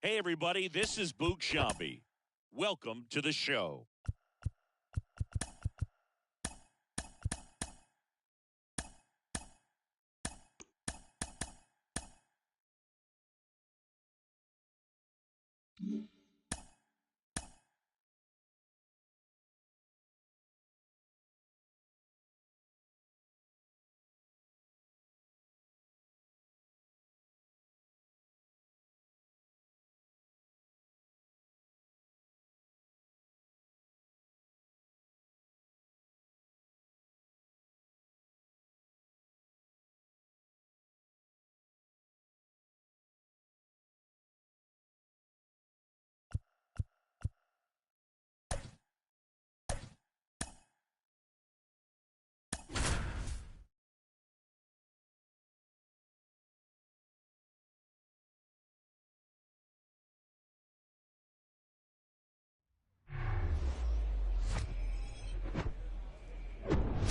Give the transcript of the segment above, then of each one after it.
Hey, everybody, this is Boog Shambi. Welcome to the show.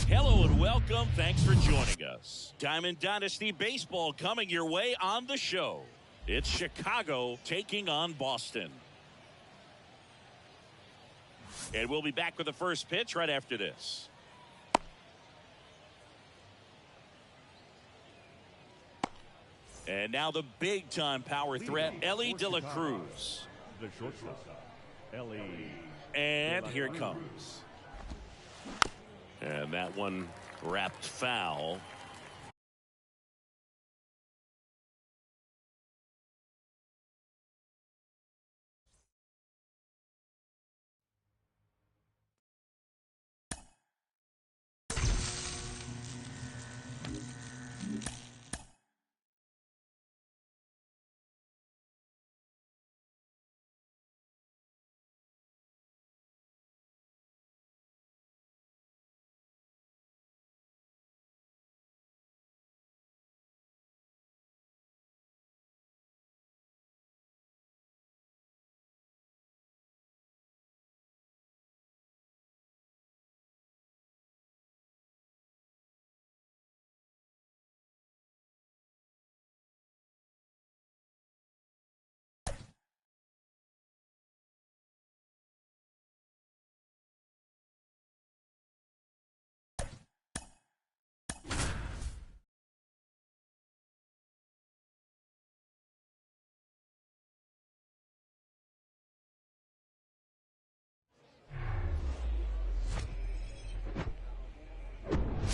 Hello and welcome. Thanks for joining us. Diamond Dynasty Baseball coming your way on the show. It's Chicago taking on Boston. And we'll be back with the first pitch right after this. And now the big-time power threat, Ellie De La Cruz. The shortstop, Ellie. And here it comes. And that one wrapped foul.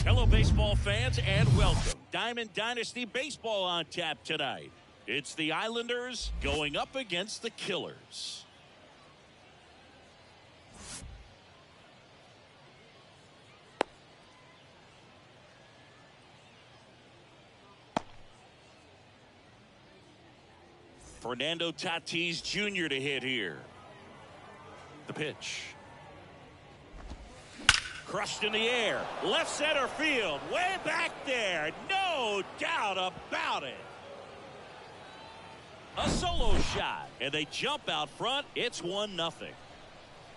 Hello, baseball fans, and welcome. Diamond Dynasty Baseball on tap tonight. It's the Islanders going up against the Killers. Fernando Tatis Jr. to hit here. The pitch. Crushed in the air. Left center field. Way back there. No doubt about it. A solo shot. And they jump out front. It's 1-0.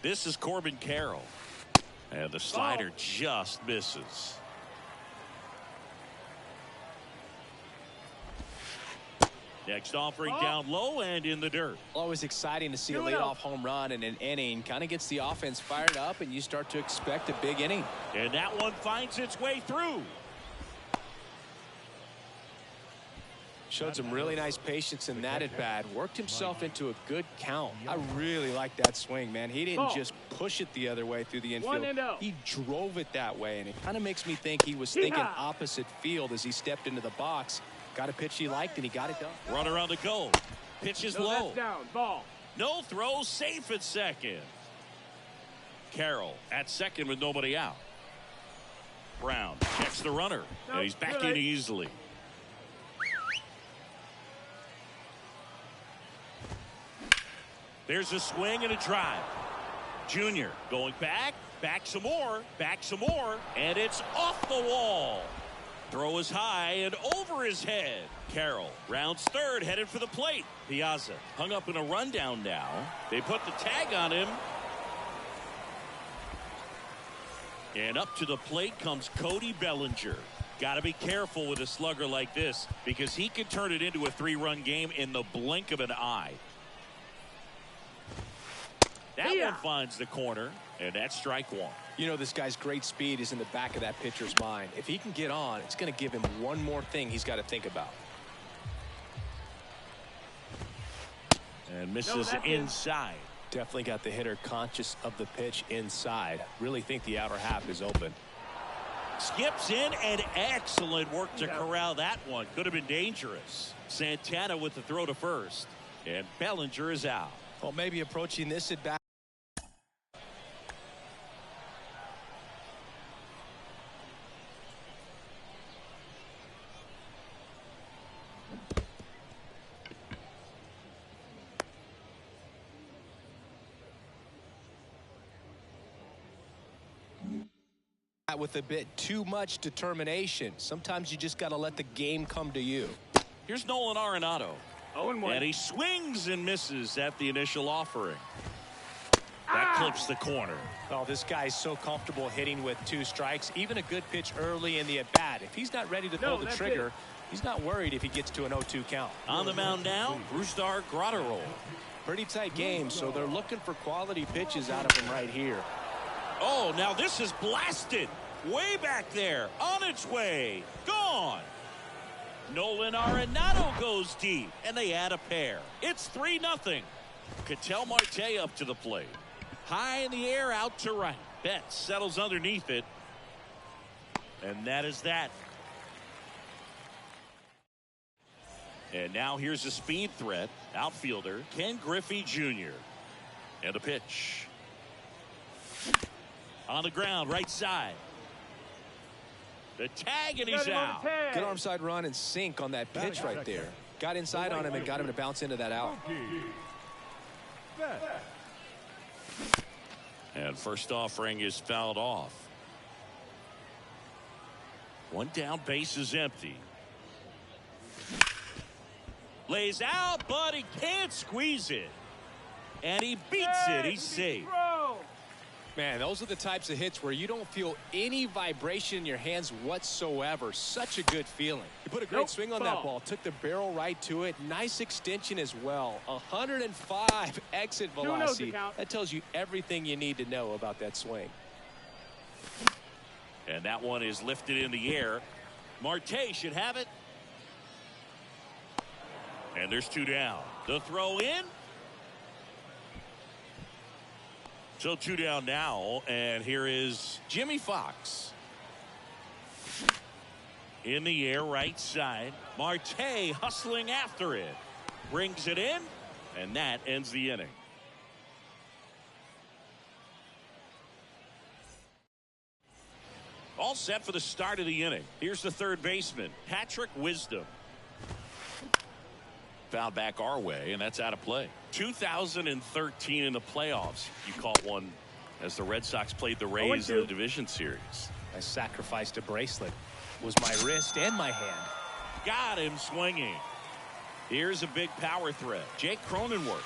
This is Corbin Carroll. And the slider just misses. Next offering down low and in the dirt. Always exciting to see a leadoff home run in an inning. Kind of gets the offense fired up, and you start to expect a big inning. And that one finds its way through. Showed some really nice patience in that at bat. Worked himself into a good count. I really like that swing, man. He didn't just push it the other way through the infield. He drove it that way, and it kind of makes me think he was thinking opposite field as he stepped into the box. Got a pitch he liked, and he got it done. Runner on the go. Pitch is low. Down. Ball. No throw. Safe at second. Carroll at second with nobody out. Brown checks the runner. And he's back in easily. There's a swing and a drive. Junior going back some more, and it's off the wall. Throw is high and over his head. Carroll rounds third, headed for the plate. Piazza hung up in a rundown now. They put the tag on him. And up to the plate comes Cody Bellinger. Got to be careful with a slugger like this because he could turn it into a 3-run game in the blink of an eye. That one finds the corner, and that's strike one. You know, this guy's great speed is in the back of that pitcher's mind. If he can get on, it's going to give him one more thing he's got to think about. And misses inside. Definitely got the hitter conscious of the pitch inside. Really think the outer half is open. Skips in, and excellent work to corral that one. Could have been dangerous. Santana with the throw to first. And Bellinger is out. Well, maybe approaching this at bat. With a bit too much determination. Sometimes you just got to let the game come to you. Here's Nolan Arenado. 0-1. And he swings and misses at the initial offering. That clips the corner. Oh, this guy's so comfortable hitting with 2 strikes. Even a good pitch early in the at-bat. If he's not ready to pull the trigger, he's not worried if he gets to an 0-2 count. On the mound now, Brusdar Graterol. Pretty tight game, so they're looking for quality pitches out of him right here. Oh, now this is blasted. Way back there. On its way. Gone. Nolan Arenado goes deep, and they add a pair. It's 3-0. Ketel Marte up to the plate. High in the air, out to right. Betts settles underneath it. And that is that. And now here's a speed threat. Outfielder Ken Griffey Jr. And a pitch. On the ground, right side. The tag, and he's out. Good arm side run and sink on that pitch right there. Got inside on him and got him to bounce into that out. And first offering is fouled off. One down, base is empty. Lays out, but he can't squeeze it. And he beats it. He's safe. Man, those are the types of hits where you don't feel any vibration in your hands whatsoever. Such a good feeling. He put a great swing on that ball. Took the barrel right to it. Nice extension as well. 105 exit velocity. That tells you everything you need to know about that swing. And that one is lifted in the air. Marte should have it. And there's 2 down. The throw in. So 2 down now, and here is Jimmy Fox. In the air, right side. Marte hustling after it. Brings it in, and that ends the inning. All set for the start of the inning. Here's the third baseman, Patrick Wisdom. Foul back our way, and that's out of play. 2013 in the playoffs, you caught one as the Red Sox played the Rays in the division series. I sacrificed a bracelet. It was my wrist and my hand. Got him swinging. Here's a big power threat. Jake Cronenworth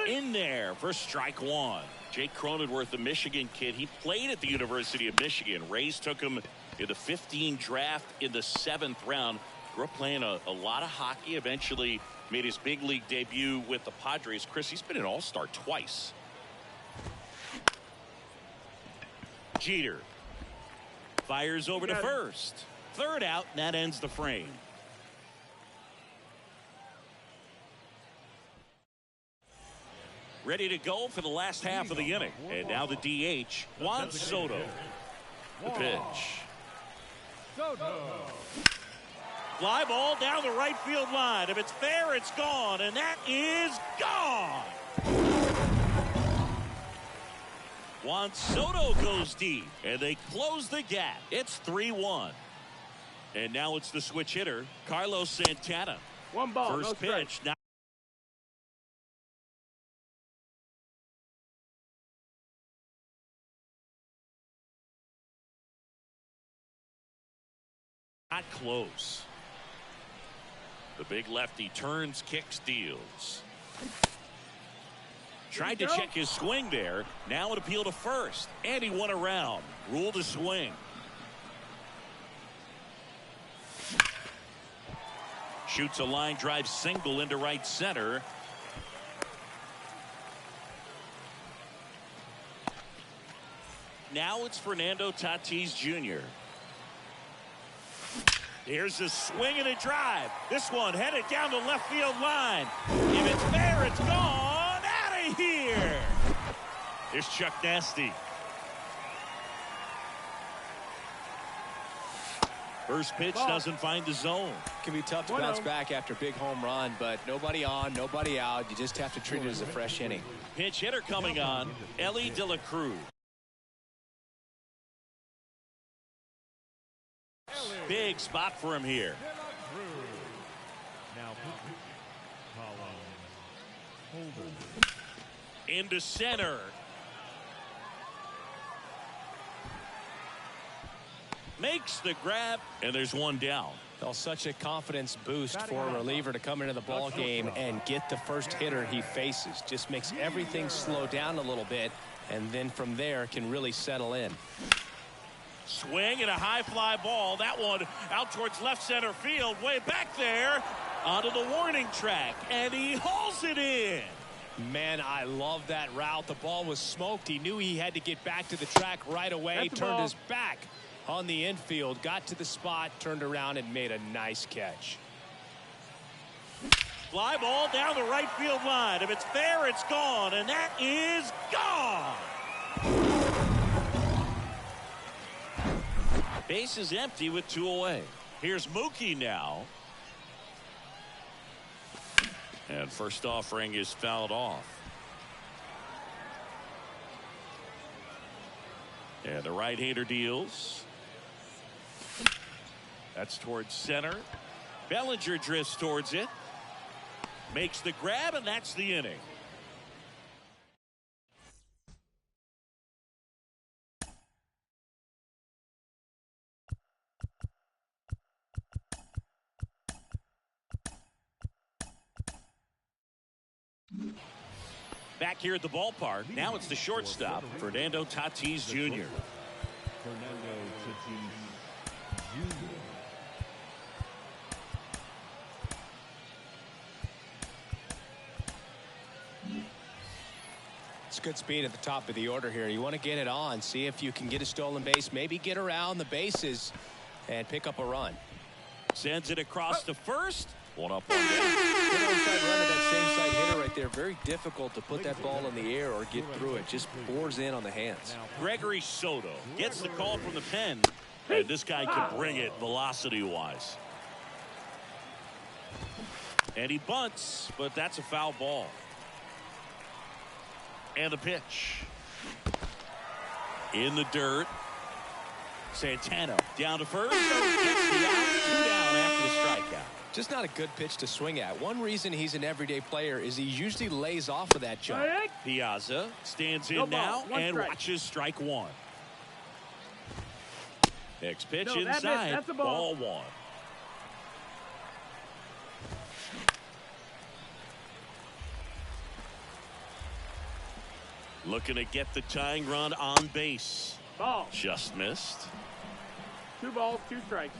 in there for strike one. Jake Cronenworth, the Michigan kid, he played at the University of Michigan. Rays took him in the 15 draft in the 7th round. Grew up playing a lot of hockey. Eventually made his big league debut with the Padres. Chris, he's been an all-star twice. Jeter fires over to first. Third out, and that ends the frame. Ready to go for the last half of the inning. And now the DH, Juan Soto. The pitch. Fly ball down the right field line. If it's fair, it's gone, and that is gone. Juan Soto goes deep, and they close the gap. It's 3-1. And now it's the switch hitter, Carlos Santana. One ball, first no pitch. Now not close. The big lefty turns, kicks, deals. Tried to check his swing there. Now an appeal to first. And he went around. Rule to swing. Shoots a line drive single into right center. Now it's Fernando Tatis Jr. Here's a swing and a drive. This one headed down the left field line. If it's fair, it's gone. Out of here. Here's Chuck Nasty. First pitch doesn't find the zone. Can be tough to bounce back after a big home run, but nobody on, nobody out. You just have to treat it as a fresh inning. Pinch hitter coming on, Ellie De La Cruz. Big spot for him here. Now, Into center. Makes the grab, and there's one down. Well, such a confidence boost for a reliever to come into the ball game and get the first hitter he faces. Just makes everything slow down a little bit, and then from there can really settle in. Swing and a high fly ball. That one out towards left center field, way back there onto the warning track, and he hauls it in. Man, I love that route. The ball was smoked. He knew he had to get back to the track right away. Turned his back on the infield, got to the spot, turned around and made a nice catch. Fly ball down the right field line. If it's fair, it's gone, and that is gone. Base is empty with 2 away. Here's Mookie now. And first offering is fouled off. And the right-hander deals. That's towards center. Bellinger drifts towards it. Makes the grab, and that's the inning. Back here at the ballpark, now it's the shortstop, Fernando Tatis Jr. Fernando Tatis Jr. It's good speed at the top of the order here. You want to get it on, see if you can get a stolen base, maybe get around the bases and pick up a run. Sends it across to first. One up, one down. Good onside run of that same side hitter right there. Very difficult to put that ball in the air or get through it. Just bores in on the hands. Gregory Soto gets the call from the pen. And this guy can bring it velocity-wise. And he bunts, but that's a foul ball. And the pitch. In the dirt. Santana down to first. Gets the out. 2 down after the strikeout. Just not a good pitch to swing at. One reason he's an everyday player is he usually lays off of that jump. Piazza stands in now and watches strike one. Next pitch inside. That's a ball. Ball 1. Looking to get the tying run on base. Ball. Just missed. 2 balls, 2 strikes.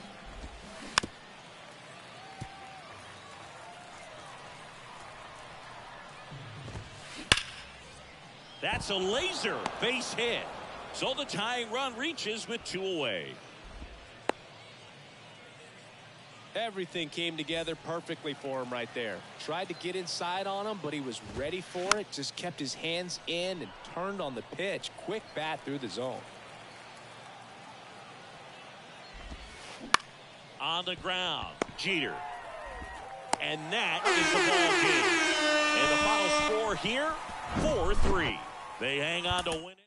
That's a laser base hit. So the tying run reaches with 2 away. Everything came together perfectly for him right there. Tried to get inside on him, but he was ready for it. Just kept his hands in and turned on the pitch. Quick bat through the zone. On the ground, Jeter. And that is the ball game. And the final score here, 4-3. They hang on to win it.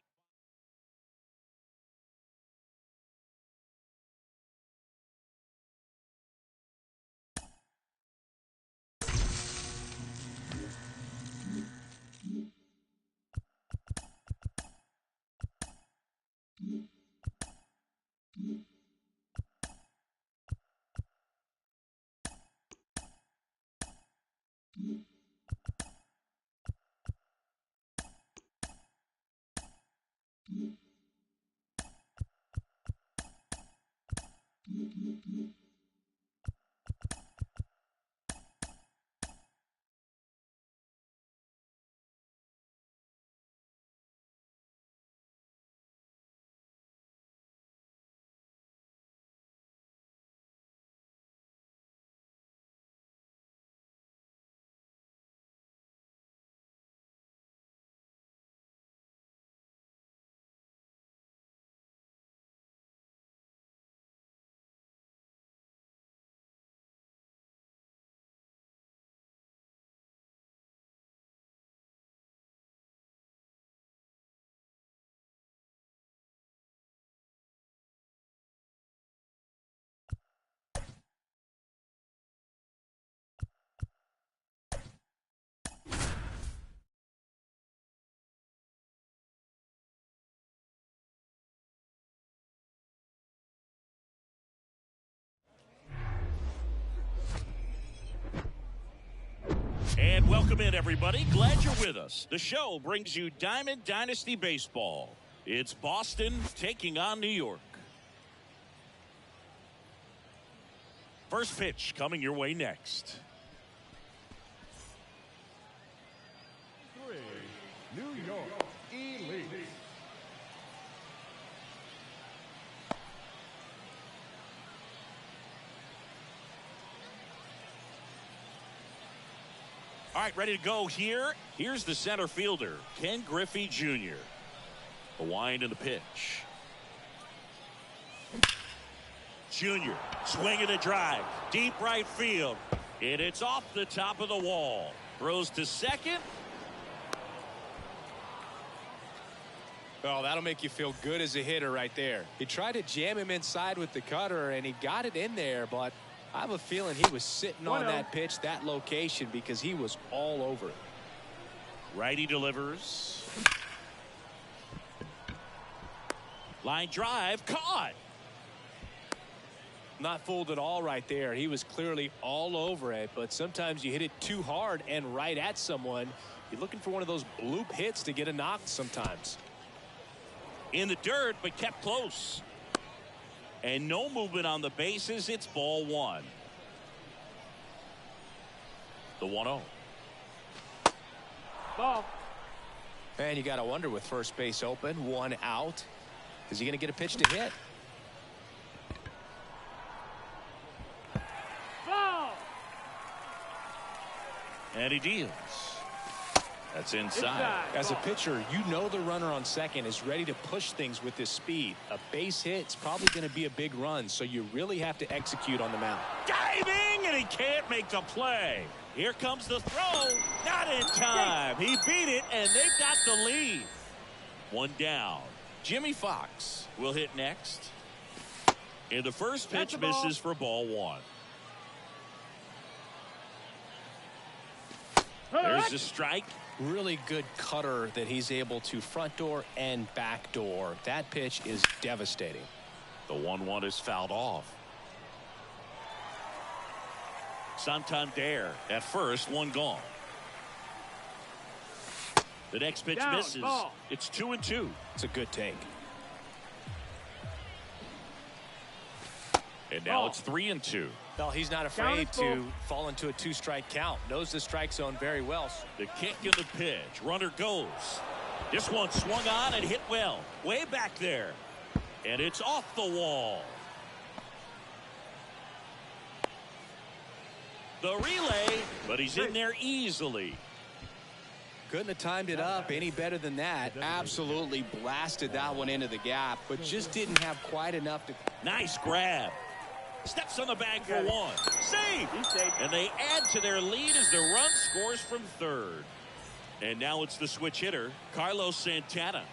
Welcome in, everybody. Glad you're with us. The show brings you Diamond Dynasty Baseball. It's Boston taking on New York. First pitch coming your way next. 3, New York Elite. All right, ready to go here. Here's the center fielder, Ken Griffey Jr. A wind in the pitch. Jr. swinging a drive. Deep right field. And it's off the top of the wall. Throws to second. Oh, that'll make you feel good as a hitter right there. He tried to jam him inside with the cutter, and he got it in there, but I have a feeling he was sitting on that pitch, that location, because he was all over it. Righty delivers. Line drive, caught. Not fooled at all right there. He was clearly all over it, but sometimes you hit it too hard and right at someone. You're looking for one of those bloop hits to get a knock sometimes. In the dirt, but kept close. And no movement on the bases. It's ball one. The 1-0. Ball. And you got to wonder with first base open, one out. Is he going to get a pitch to hit? Ball. And he deals. That's inside. As a pitcher, you know the runner on second is ready to push things with his speed. A base hit's probably going to be a big run, so you really have to execute on the mound. Diving, and he can't make the play. Here comes the throw. Not in time. He beat it, and they've got the lead. One down. Jimmy Fox will hit next. And the first pitch misses for ball one. There's a strike. Really good cutter that he's able to front door and back door. That pitch is devastating. The 1-1 is fouled off. Santander at first, one gone. The next pitch misses. Ball. It's 2-2. It's a good take. And now it's 3-2. Well, he's not afraid to fall into a two-strike count. Knows the strike zone very well. The kick and the pitch. Runner goes. This one swung on and hit well. Way back there. And it's off the wall. The relay, but he's in there easily. Couldn't have timed it up any better than that. Absolutely blasted that one into the gap, but just didn't have quite enough to. Nice grab. Steps on the bag for one. Save! And they add to their lead as the run scores from third. And now it's the switch hitter, Carlos Santana.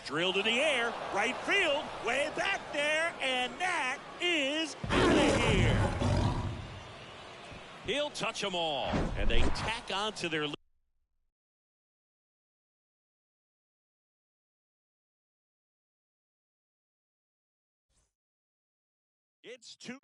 Drilled in the air, right field, way back there, and that is out of here. He'll touch them all, and they tack on to their lead. It's 2.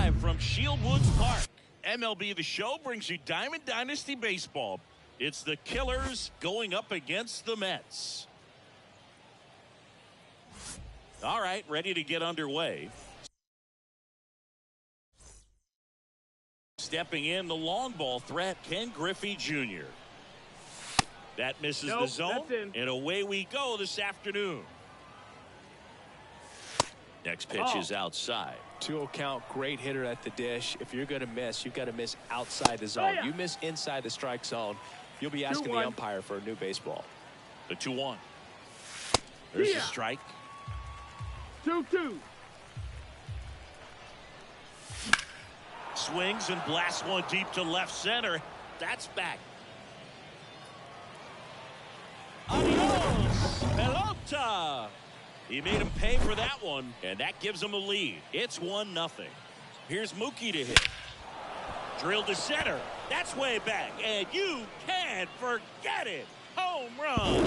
live from Shield Woods Park. MLB The Show brings you Diamond Dynasty Baseball. It's the Killers going up against the Mets. All right, ready to get underway. Stepping in, the long ball threat, Ken Griffey Jr. That misses the zone, and away we go this afternoon. Next pitch is outside. 2-0 count, great hitter at the dish. If you're going to miss, you've got to miss outside the zone. You miss inside the strike zone, you'll be asking the umpire for a new baseball. The 2-1. There's a strike. 2-2. Swings and blasts one deep to left center. That's back. Adios, pelota. He made him pay for that one, and that gives him a lead. It's 1-0. Here's Mookie to hit. Drilled to center. That's way back, and you can't forget it. Home run.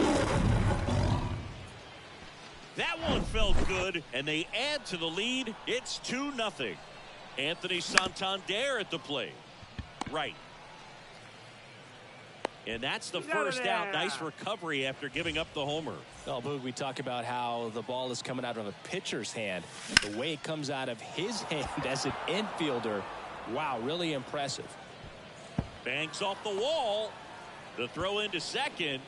That one felt good, and they add to the lead. It's 2-0. Anthony Santander at the plate. Right. And that's the first out. Nice recovery after giving up the homer. Well, Boog, we talk about how the ball is coming out of a pitcher's hand. The way it comes out of his hand as an infielder, wow, really impressive. Banks off the wall. The throw into second.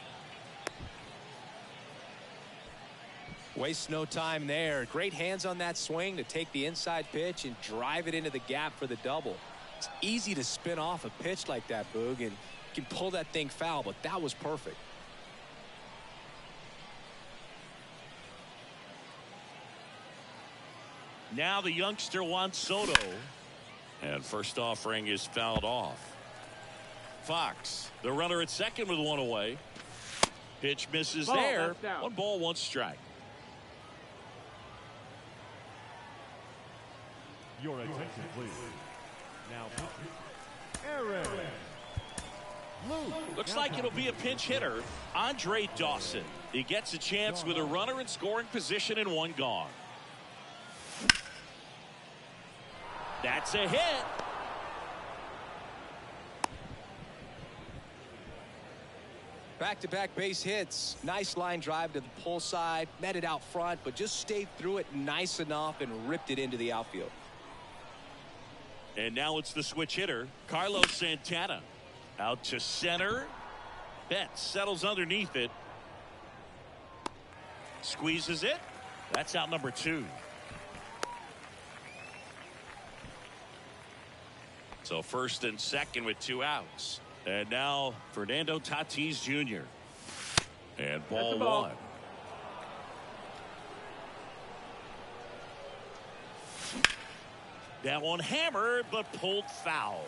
Wastes no time there. Great hands on that swing to take the inside pitch and drive it into the gap for the double. It's easy to spin off a pitch like that, Boog, and you can pull that thing foul, but that was perfect. Now the youngster Juan Soto. And first offering is fouled off. Fox, the runner at second with one away. Pitch misses there. 1 ball, 1 strike. Your attention, please. Now, Aaron. Looks like it'll be a pinch hitter, Andre Dawson. He gets a chance with a runner in scoring position and 1 gone. That's a hit. Back-to-back base hits. Nice line drive to the pull side. Met it out front, but just stayed through it nice enough and ripped it into the outfield. And now it's the switch hitter, Carlos Santana. Out to center. Betts settles underneath it. Squeezes it. That's out number 2. So first and second with 2 outs. And now Fernando Tatis Jr. And ball 1. That one hammered but pulled foul.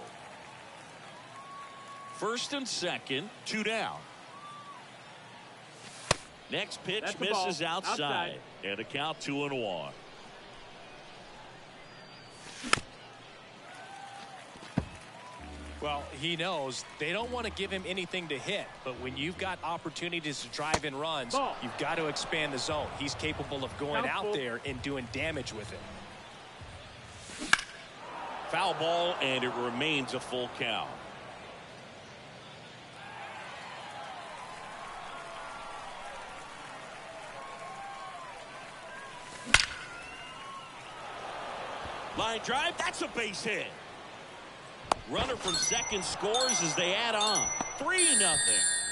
First and second, 2 down. Next pitch misses outside. And a count 2-1. Well, he knows they don't want to give him anything to hit, but when you've got opportunities to drive in runs, you've got to expand the zone. He's capable of going out there and doing damage with it. Foul ball, and it remains a full count. Line drive, that's a base hit. Runner from second scores as they add on. 3-0.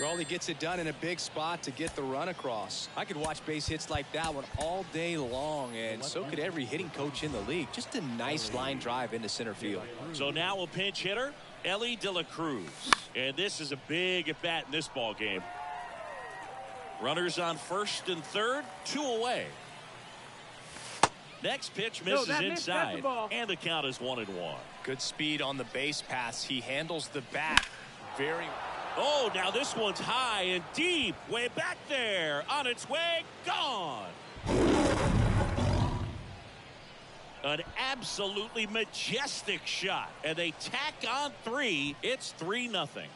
Well, he gets it done in a big spot to get the run across. I could watch base hits like that one all day long, and so could every hitting coach in the league. Just a nice line drive into center field. So now a pinch hitter, Ellie De La Cruz. And this is a big at-bat in this ball game. Runners on first and third, 2 away. Next pitch misses inside, and the count is 1-1. Good speed on the base pass. He handles the bat very. Oh, now this one's high and deep, way back there, on its way, gone. An absolutely majestic shot, and they tack on 3. It's 3-0.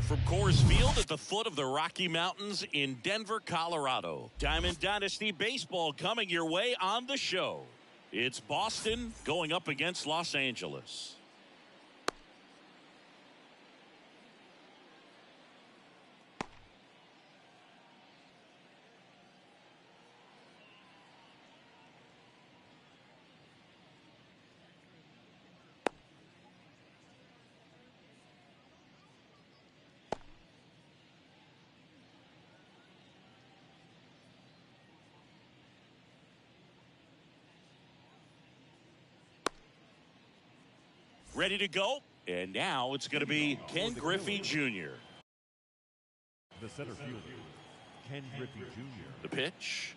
from Coors Field at the foot of the Rocky Mountains in Denver, Colorado. Diamond Dynasty Baseball coming your way on the show. It's Boston going up against Los Angeles. Ready to go, and now it's going to be Ken Griffey Jr. The center fielder, Ken Griffey Jr. The pitch.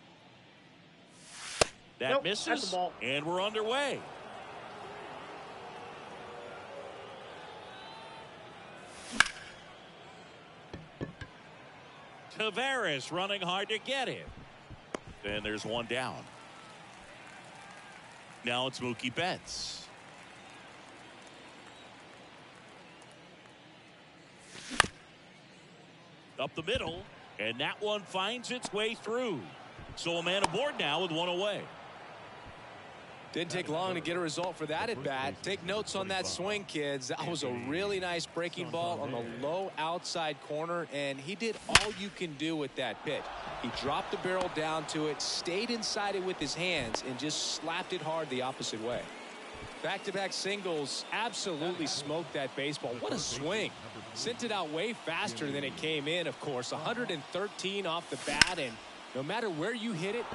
That Nope, misses, that's the ball. and we're underway. Tavares running hard to get it. And there's one down. Now it's Mookie Betts. Up the middle, and that one finds its way through. So a man aboard now with one away. Didn't take long to get a result for that at bat. Take notes on that swing, kids. That was a really nice breaking ball on the low outside corner, and he did all you can do with that pitch. He dropped the barrel down to it, stayed inside it with his hands, and just slapped it hard the opposite way. Back-to-back singles, absolutely smoked that baseball. What a swing. Sent it out way faster than it came in, of course. 113 off the bat, and no matter where you hit it.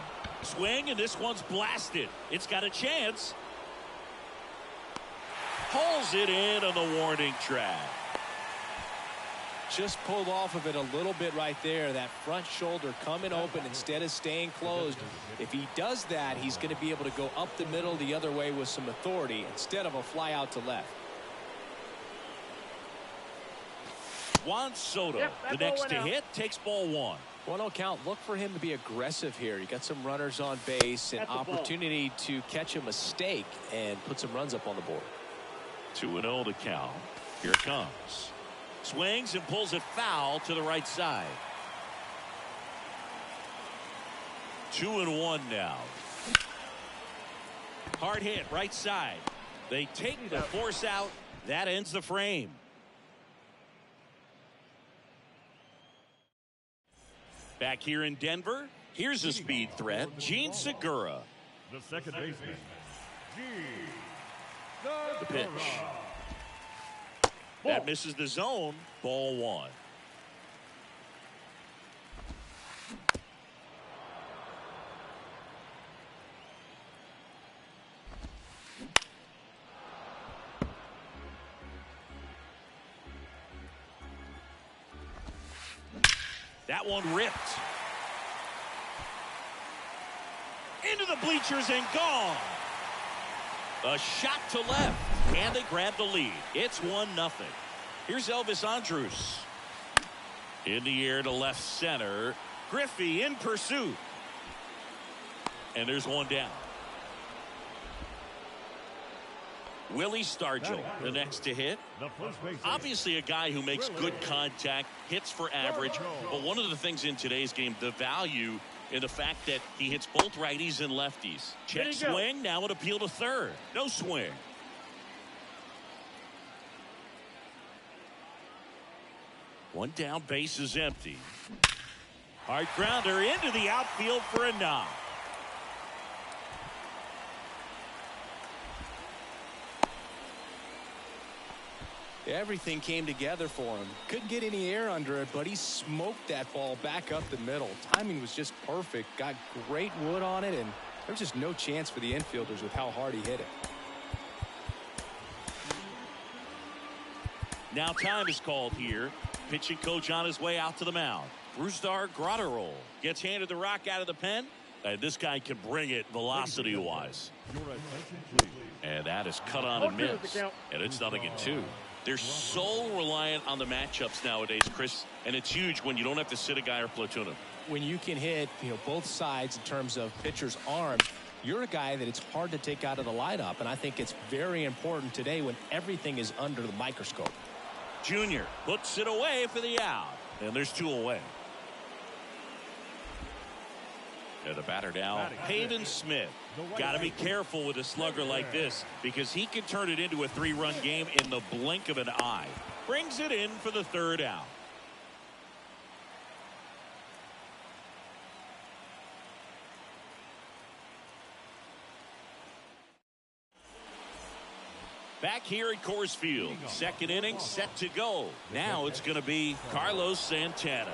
Swing, and this one's blasted. It's got a chance. Pulls it in on the warning track. Just pulled off of it a little bit right there. That front shoulder coming open instead of staying closed. If he does that, he's going to be able to go up the middle the other way with some authority instead of a fly out to left. Juan Soto, the next to hit, takes ball one. 1-0 count. Look for him to be aggressive here. You got some runners on base, an opportunity to catch a mistake and put some runs up on the board. 2-0 to count. Here it comes. Swings and pulls it foul to the right side. 2-1 now. Hard hit right side. They take the force out. That ends the frame. Back here in Denver, here's a speed threat, Gene Segura. The second baseman, The pitch. That misses the zone. Ball one. That one ripped. Into the bleachers and gone. A shot to left. And they grab the lead. It's 1-0. Here's Elvis Andrus. In the air to left center. Griffey in pursuit. And there's one down. Willie Stargell, the next to hit. Obviously a guy who makes good contact, hits for average. But one of the things in today's game, the value in the fact that he hits both righties and lefties. Check swing, now an appeal to third. No swing. One down, base is empty. Hard grounder into the outfield for a knock. Everything came together for him. Couldn't get any air under it, but he smoked that ball back up the middle. Timing was just perfect. Got great wood on it, and there was just no chance for the infielders with how hard he hit it. Now time is called here. Pitching coach on his way out to the mound. Brusdar Graterol gets handed the rock out of the pen. And this guy can bring it velocity-wise. And that is cut on and missed. And it's 0-2. They're so reliant on the matchups nowadays, Chris, and it's huge when you don't have to sit a guy or platoon him. When you can hit, both sides in terms of pitcher's arms, you're a guy that it's hard to take out of the lineup, and I think it's very important today when everything is under the microscope. Junior puts it away for the out. And there's 2 away. And the batter now, Pavin Smith. Got to be careful with a slugger like this because he can turn it into a 3-run game in the blink of an eye. Brings it in for the 3rd out. Back here at Coors Field, 2nd inning set to go. Now it's going to be Carlos Santana.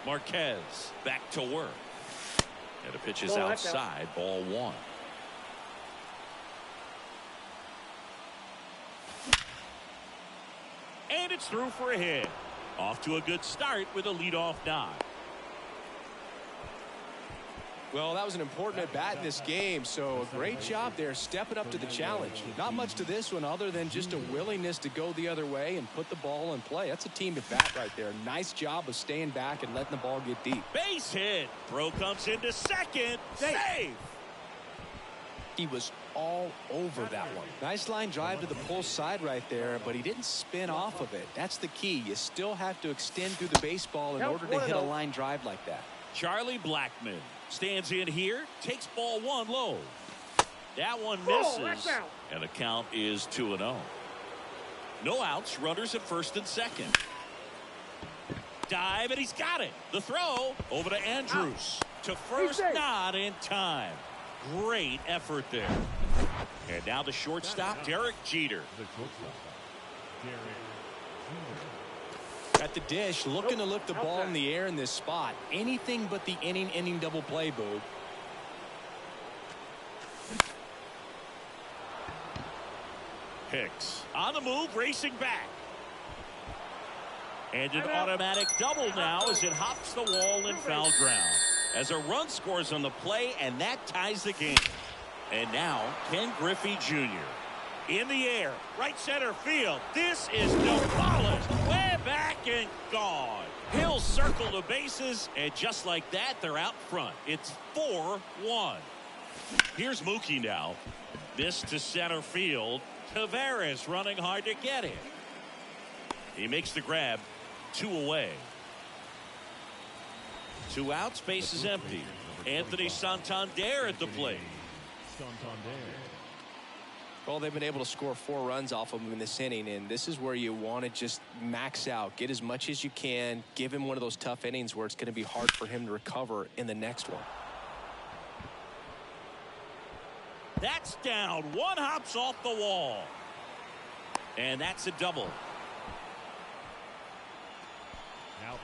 Marquez back to work. And the pitch is outside, ball 1. And it's through for a hit. Off to a good start with a leadoff knock. Well, that was an important at-bat in this game, so a great job there stepping up to the challenge. Not much to this one other than just a willingness to go the other way and put the ball in play. That's a team at-bat right there. Nice job of staying back and letting the ball get deep. Base hit. Throw comes into second. Save. He was all over that one. Nice line drive to the pull side right there, but he didn't spin off of it. That's the key. You still have to extend through the baseball in order to hit a line drive like that. Charlie Blackmon stands in here, takes ball 1 low. That one misses, and the count is 2-0. No outs, runners at 1st and 2nd. Dive, and he's got it. The throw over to Andrews. To first, not in time. Great effort there. And now the shortstop, Derek Jeter. At the dish, looking to lift the ball in the air in this spot. Anything but the inning double play, Boog. Hicks on the move, racing back. And an automatic double now as it hops the wall in foul ground. As a run scores on the play, and that ties the game. And now, Ken Griffey Jr. in the air, right center field. This is demolished. Way back and gone. He'll circle the bases, and just like that, they're out front. It's 4-1. Here's Mookie now. This to center field. Tavares running hard to get it. He makes the grab. 2 away. 2 outs, base is empty. Anthony Santander at the plate. Well, they've been able to score 4 runs off of him in this inning, and this is where you want to just max out, get as much as you can, give him one of those tough innings where it's going to be hard for him to recover in the next one. That's down. 1 hops off the wall. And that's a double. Now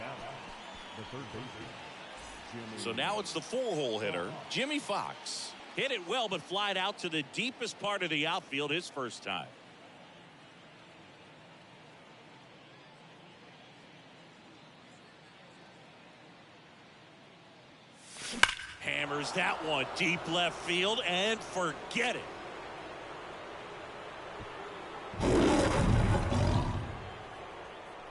the 3rd baseman. So now it's the 4-hole hitter, Jimmy Fox. Hit it well, but flied out to the deepest part of the outfield his first time. Hammers that one deep left field and forget it.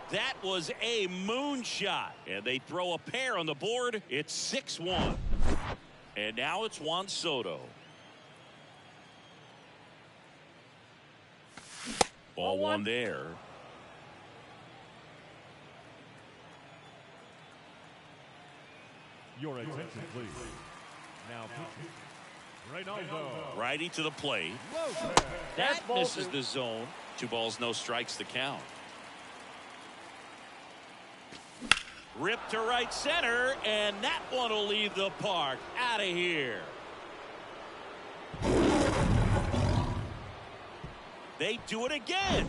That was a moonshot, and they throw a pair on the board. It's 6-1. And now it's Juan Soto. Ball 1 there. Your attention, please. Now pitching. Reynaldo. Righty to the plate. That misses the zone. 2 balls, no strikes to count. Ripped to right center, and that one will leave the park. Out of here. They do it again.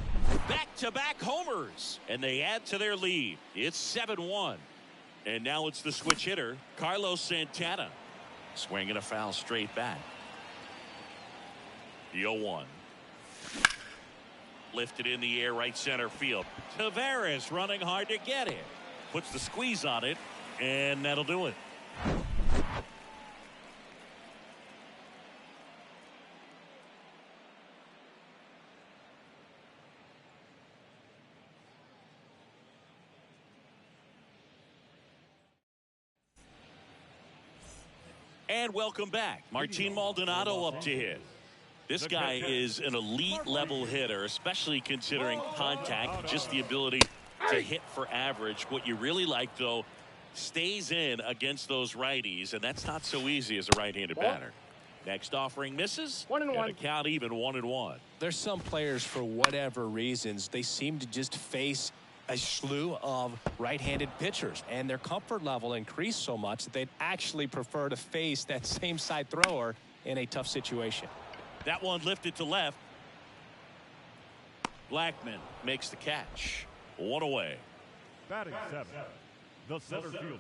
Back-to-back homers, and they add to their lead. It's 7-1. And now it's the switch hitter, Carlos Santana. Swinging a foul straight back. The 0-1. Lifted in the air, right center field. Tavares running hard to get it. Puts the squeeze on it, and that'll do it. And welcome back. Martin Maldonado up to hit. This guy is an elite level hitter, especially considering contact, just the ability to hit for average. What you really like, though, stays in against those righties, and that's not so easy as a right-handed batter. Next offering misses. 1-1. And the count even 1-1. There's some players, for whatever reasons, they seem to just face a slew of right-handed pitchers, and their comfort level increased so much that they'd actually prefer to face that same side thrower in a tough situation. That one lifted to left. Blackman makes the catch. One away. Batting 7th, the center fielder,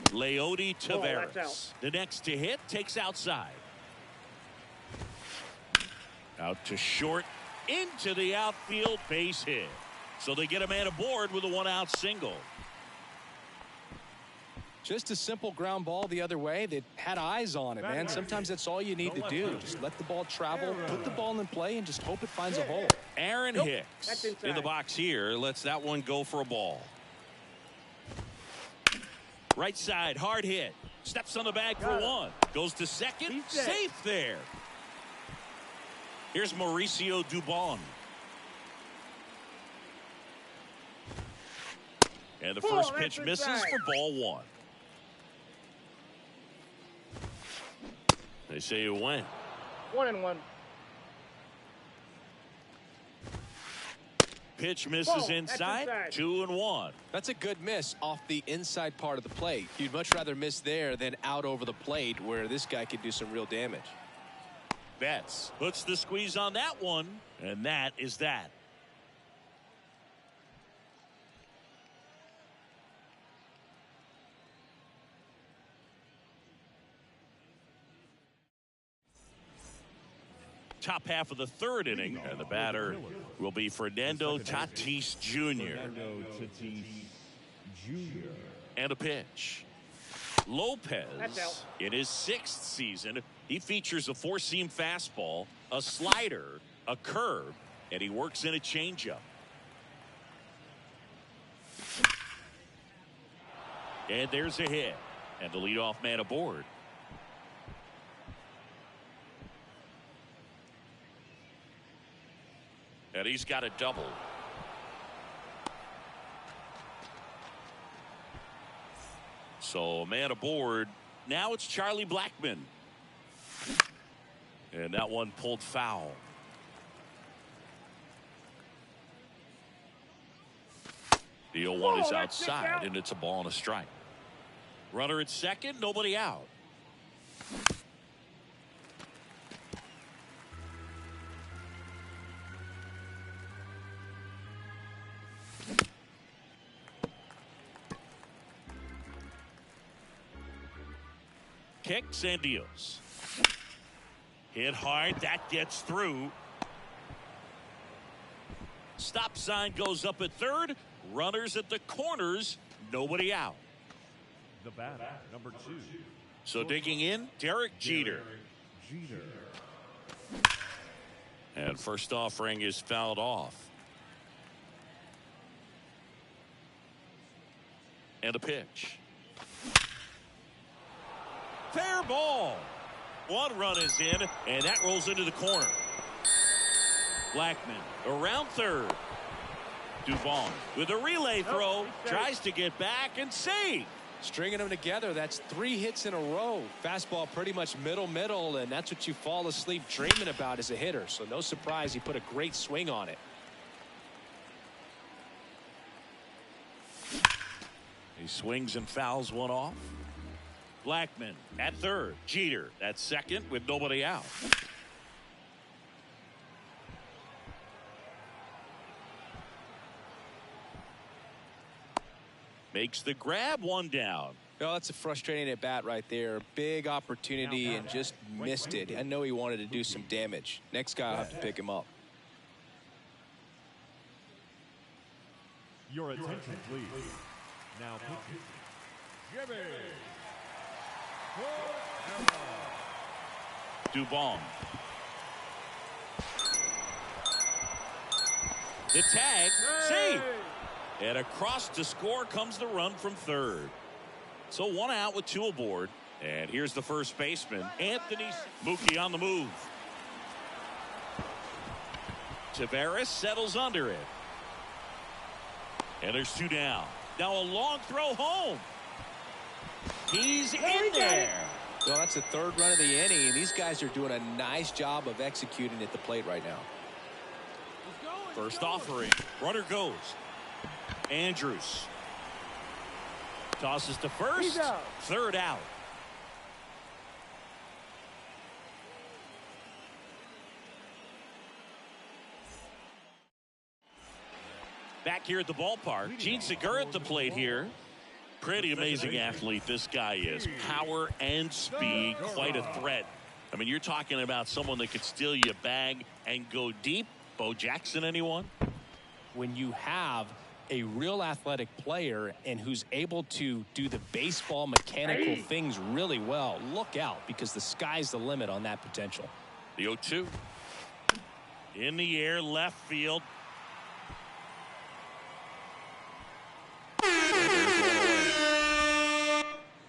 Leody Taveras. The next to hit takes outside. Out to short, into the outfield, base hit. So they get a man aboard with a 1-out single. Just a simple ground ball the other way that had eyes on it, man. Sometimes that's all you need to do. Just let the ball travel, put the ball in play, and just hope it finds a hole. Aaron Hicks in the box here. Lets that one go for a ball. Right side, hard hit. Steps on the bag for one. Goes to second. Safe there. Here's Mauricio Dubon. And the first pitch misses for ball one. They say you win. 1-1. Pitch misses inside. 2-1. That's a good miss off the inside part of the plate. You'd much rather miss there than out over the plate where this guy could do some real damage. Betts puts the squeeze on that one, and that is that. Top half of the third inning, and the batter will be Fernando Tatis Jr. And a pitch. Lopez, in his 6th season, he features a 4-seam fastball, a slider, a curve, and he works in a changeup. And there's a hit, and the leadoff man aboard. And he's got a double. So man aboard. Now it's Charlie Blackmon. And that one pulled foul. The 0-1 is outside, and it's a ball and a strike. Runner at second, nobody out. Kicks and deals. Hit hard. That gets through. Stop sign goes up at third. Runners at the corners. Nobody out. The batter, number 2. So digging in, Derek Jeter. And first offering is fouled off. And a pitch. Fair ball. One run is in, and that rolls into the corner. Blackmon around third. Dubon with a relay throw, tries to get back and save. Stringing them together, that's 3 hits in a row. Fastball pretty much middle, and that's what you fall asleep dreaming about as a hitter. So no surprise he put a great swing on it. He swings and fouls one off. Blackmon at third. Jeter at second with nobody out. Makes the grab, one down. Oh, that's a frustrating at bat right there. Big opportunity and just missed it. I know he wanted to do some damage. Next guy will have to pick him up. Your attention, please. Now pitching, Jimmy. Dubon. The tag, save. And across to score comes the run from third. So 1 out with 2 aboard. And here's the first baseman, Anthony Mookie on the move. Tavares settles under it. And there's 2 down. Now a long throw home. He's in there. Well, that's the 3rd run of the inning, and these guys are doing a nice job of executing at the plate right now. First offering. Runner goes. Andrews. Tosses to first. 3rd out. Back here at the ballpark, Gene Segura at the plate here. Pretty amazing athlete this guy is. Power and speed, quite a threat. I mean, you're talking about someone that could steal you a bag and go deep. Bo Jackson, anyone? When you have a real athletic player and who's able to do the baseball mechanical things really well, look out, because the sky's the limit on that potential. The 0-2. In the air, left field.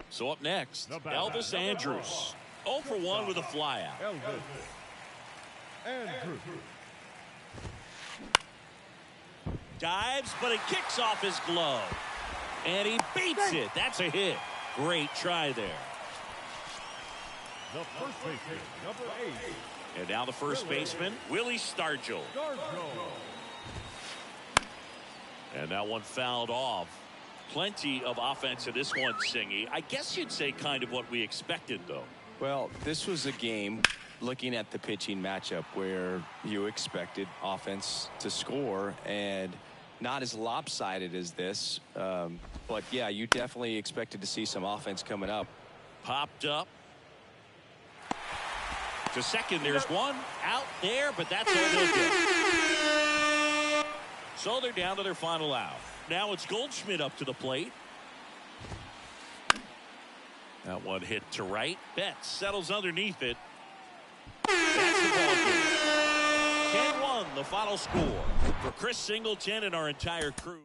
So up next, Elvis Andrews. 0 for 1 with a flyout. Andrews. Dives, but it kicks off his glove. And he beats it. That's a hit. Great try there. The first baseman, number 8. And now the first baseman, Willie Stargell. And that one fouled off. Plenty of offense in this one, Singy. I guess you'd say kind of what we expected, though. Well, this was a game, looking at the pitching matchup, where you expected offense to score, and not as lopsided as this. But, yeah, you definitely expected to see some offense coming up. Popped up. To second, there's one out there, but that's all they'll get. So they're down to their final out. Now it's Goldschmidt up to the plate. That one hit to right. Betts settles underneath it. That's the ball game. 10-1, the final score. For Chris Singleton and our entire crew.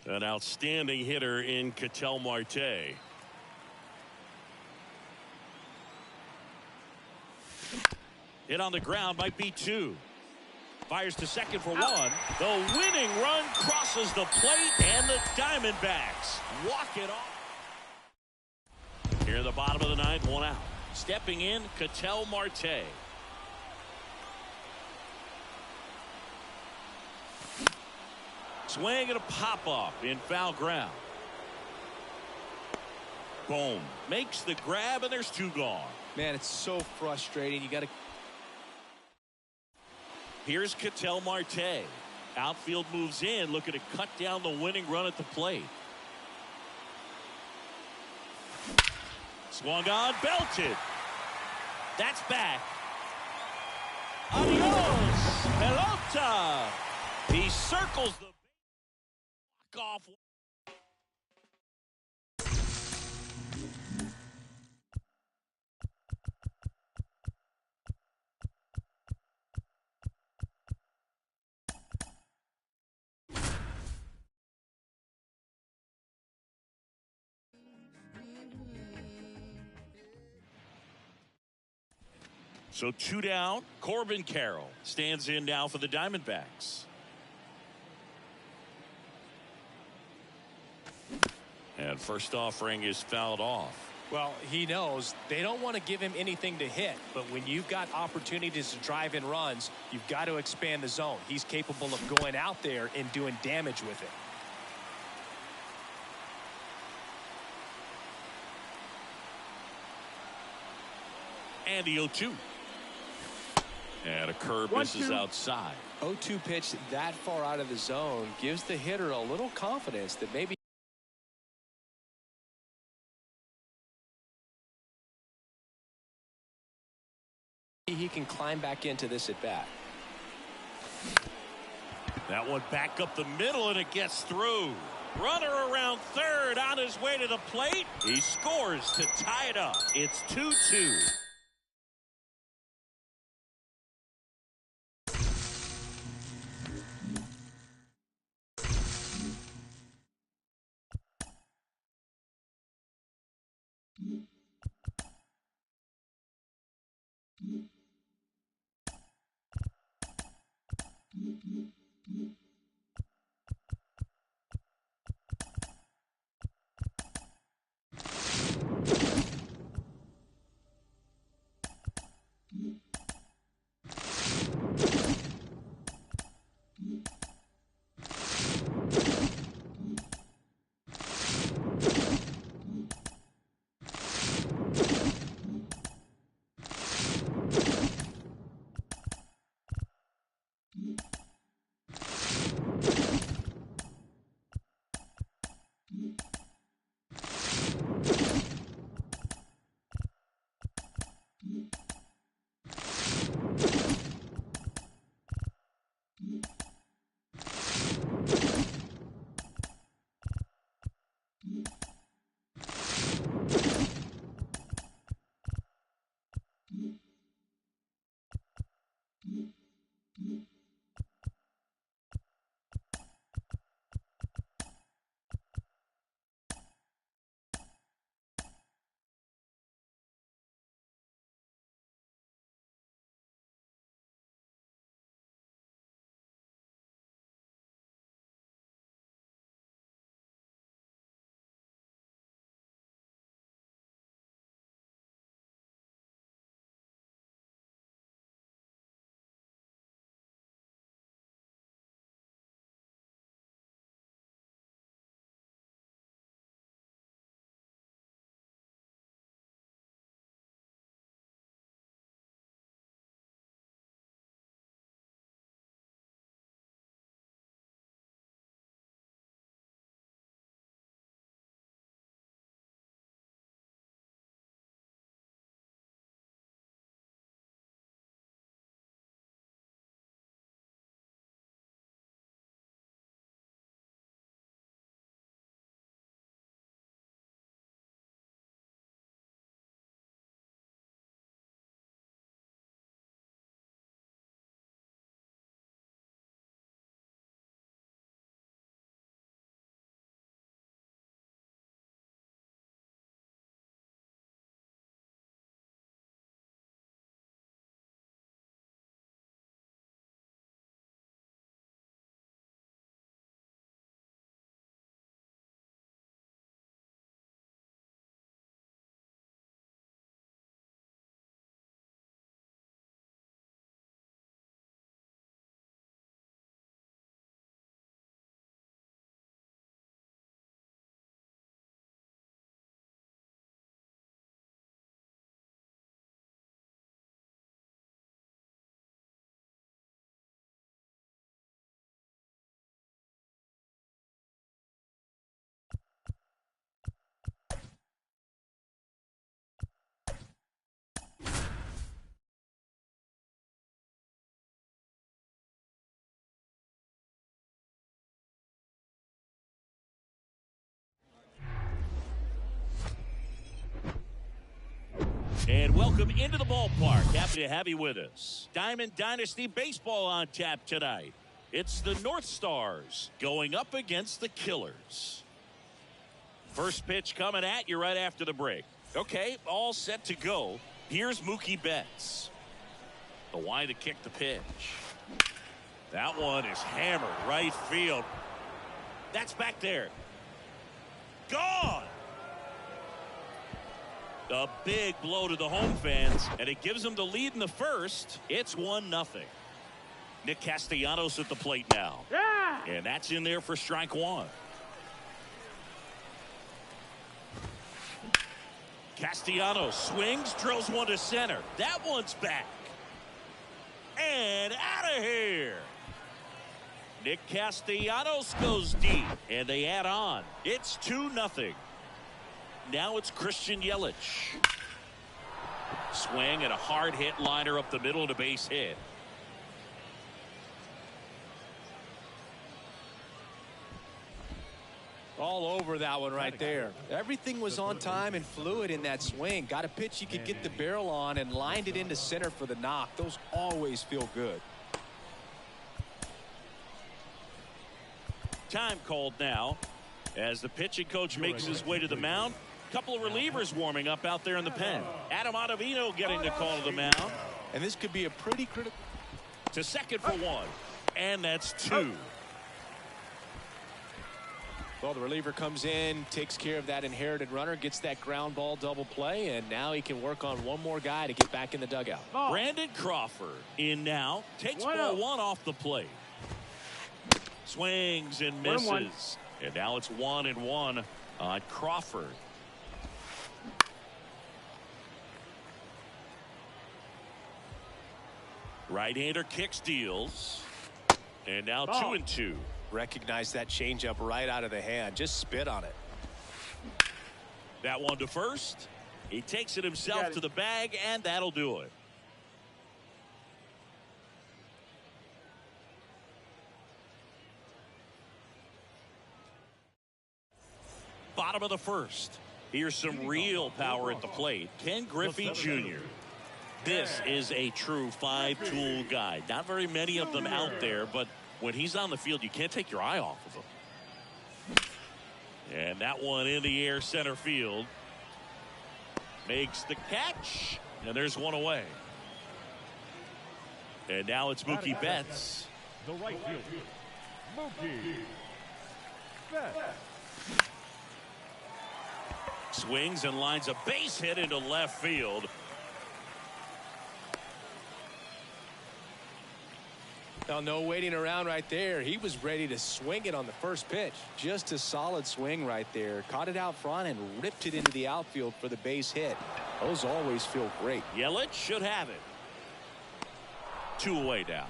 An outstanding hitter in Ketel Marte. Hit on the ground, might be 2. Fires to second for 1. The winning run crosses the plate, and the Diamondbacks walk it off. Here in the bottom of the 9th, 1 out. Stepping in, Ketel Marte. Swing and a pop-off in foul ground. Boom. Makes the grab, and there's 2 gone. Man, it's so frustrating. You got to. Here's Ketel Marte. Outfield moves in, looking to cut down the winning run at the plate. Swung on, belted. That's back. Adios, pelota. He circles the off. So 2 down. Corbin Carroll stands in now for the Diamondbacks. And first offering is fouled off. Well, he knows they don't want to give him anything to hit, but when you've got opportunities to drive in runs, you've got to expand the zone. He's capable of going out there and doing damage with it. And the 0-2. And a curve misses outside. 0-2 pitch that far out of the zone gives the hitter a little confidence that maybe he can climb back into this at bat. That one back up the middle, and it gets through. Runner around third on his way to the plate. He scores to tie it up. It's 2-2. And welcome into the ballpark. Happy to have you with us. Diamond Dynasty Baseball on tap tonight. It's the North Stars going up against the Killers. First pitch coming at you right after the break. Okay, all set to go. Here's Mookie Betts. The wind to kick the pitch. That one is hammered right field. That's back there. Gone. A big blow to the home fans, and it gives them the lead in the first. It's 1-0. Nick Castellanos at the plate now. Yeah! And that's in there for strike one. Castellanos swings, drills one to center. That one's back. And out of here. Nick Castellanos goes deep, and they add on. It's 2-0. Now it's Christian Yelich. Swing and a hard hit liner up the middle and a base hit. All over that one right there. Everything was on time and fluid in that swing. Got a pitch you could get the barrel on and lined it into center for the knock. Those always feel good. Time called now as the pitching coach makes his way to the mound. Couple of relievers warming up out there in the pen. Adam Ottavino getting the call to the mound. And this could be a pretty critical. To second for one. And that's 2. Well, the reliever comes in, takes care of that inherited runner, gets that ground ball double play, and now he can work on one more guy to get back in the dugout. Brandon Crawford in now. Takes ball 1 off the plate. Swings and misses. And now it's 1-1 on Crawford. Right-hander kicks, deals. And now 2-2. Recognize that changeup right out of the hand. Just spit on it. That one to first. He takes it himself to the bag, and that'll do it. Bottom of the first. Here's some real power at the plate. Ken Griffey Jr. This is a true 5-tool guy. Not very many of them out there, but when he's on the field, you can't take your eye off of him. And that one in the air center field. Makes the catch. And there's one away. And now it's Mookie Betts. The right fielder, Mookie Betts. Swings and lines a base hit into left field. Now, no waiting around right there. He was ready to swing it on the first pitch. Just a solid swing right there. Caught it out front and ripped it into the outfield for the base hit. Those always feel great. Yelich should have it. 2 away now.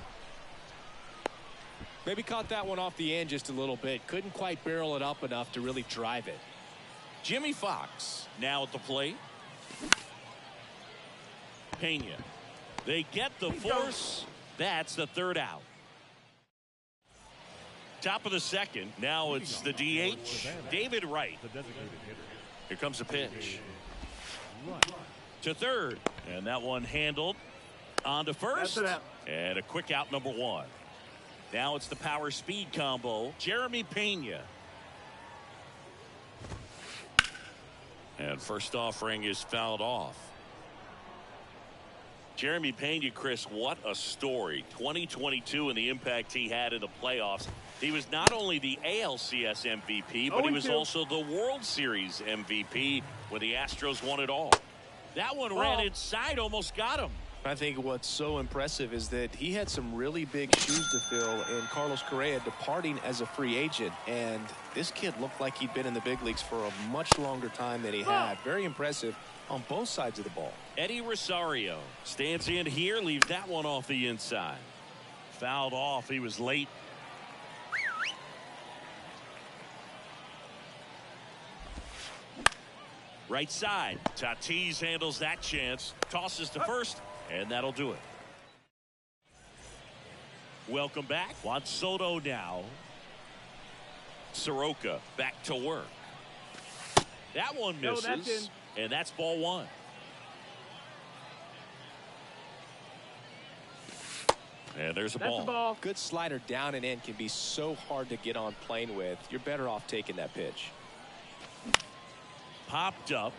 Maybe caught that one off the end just a little bit. Couldn't quite barrel it up enough to really drive it. Jimmy Fox now at the plate. Pena. They get the force. That's the 3rd out. Top of the second. Now it's the DH, David Wright. Here comes a pitch. To third. And that one handled. On to first. And a quick out, number 1. Now it's the power speed combo. Jeremy Pena. And first offering is fouled off. Jeremy Pena, Chris, what a story. 2022 and the impact he had in the playoffs. He was not only the ALCS MVP, but he was also the World Series MVP when the Astros won it all. That one ran inside, almost got him. I think what's so impressive is that he had some really big shoes to fill in Carlos Correa departing as a free agent. And this kid looked like he'd been in the big leagues for a much longer time than he had. Very impressive on both sides of the ball. Eddie Rosario stands in here, leaves that one off the inside. Fouled off. He was late. Right side. Tatis handles that chance. Tosses to first, and that'll do it. Welcome back. Juan Soto now. Soroka back to work. That one misses. And that's ball 1. And there's a ball. Good slider down and in can be so hard to get on plane with. You're better off taking that pitch. Popped up.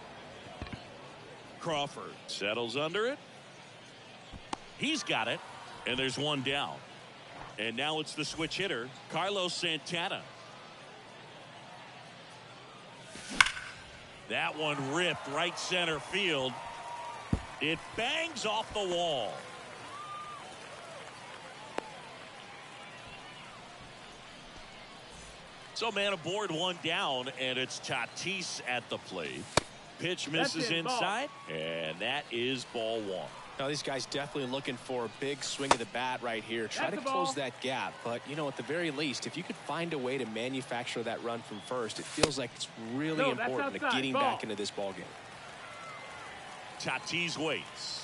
Crawford settles under it. He's got it. And there's one down. And now it's the switch hitter, Carlos Santana. That one ripped right center field. It bangs off the wall. So man aboard, 1 down, and it's Tatis at the plate. pitch misses inside, and that is ball one. Now, these guys definitely looking for a big swing of the bat right here. Try to close that gap. But, you know, at the very least, if you could find a way to manufacture that run from first, it feels like it's really important to getting back into this ball game. Tatis waits.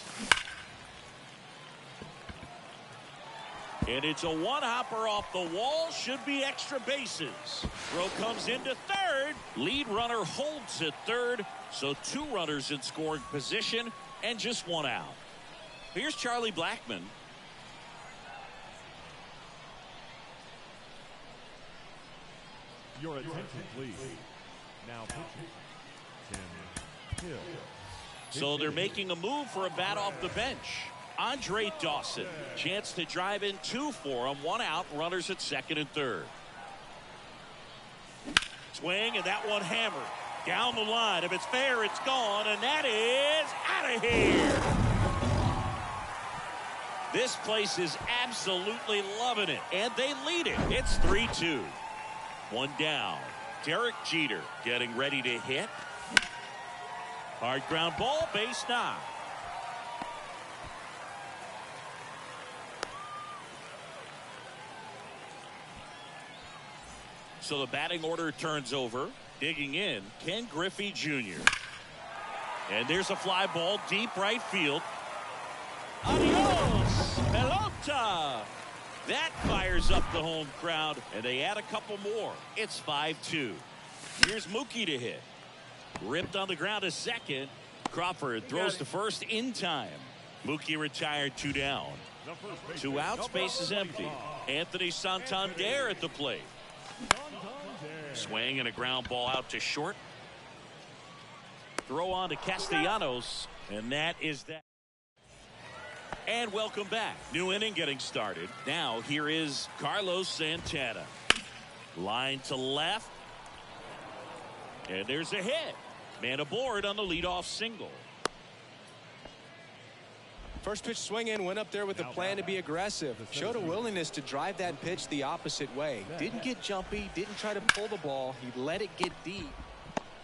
And it's a one-hopper off the wall. Should be extra bases. Throw comes into third. Lead runner holds at third. So 2 runners in scoring position and just 1 out. Here's Charlie Blackmon. Your attention, please. Now pitching, Tim Hill. So they're making a move for a bat off the bench. Andre Dawson. Chance to drive in 2 for him. 1 out. Runners at second and third. Swing, and that one hammered. Down the line. If it's fair, it's gone. And that is out of here. This place is absolutely loving it. And they lead it. It's 3-2. 1 down. Derek Jeter getting ready to hit. Hard ground ball, base 9. So the batting order turns over. Digging in, Ken Griffey Jr. And there's a fly ball deep right field. Adios, pelota. That fires up the home crowd, and they add a couple more. It's 5-2. Here's Mookie to hit. Ripped on the ground to second. Crawford throws to first in time. Mookie retired 2 down. 2 outs, base is empty. Anthony Santander at the plate. Swing and a ground ball out to short. Throw on to Castellanos, and that is that. And welcome back. New inning getting started. Now here is Carlos Santana. Line to left. And there's a hit. Man aboard on the leadoff single. First pitch swing in, went up there with a plan to be aggressive. Showed a willingness to drive that pitch the opposite way. Didn't get jumpy, didn't try to pull the ball. He let it get deep.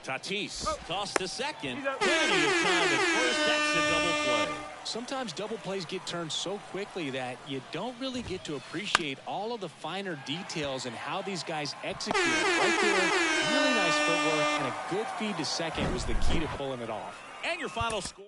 Tatis tossed to second. Plenty of time at first. That's a double play. Sometimes double plays get turned so quickly that you don't really get to appreciate all of the finer details and how these guys execute. Right there, really nice footwork, and a good feed to second was the key to pulling it off. And your final score.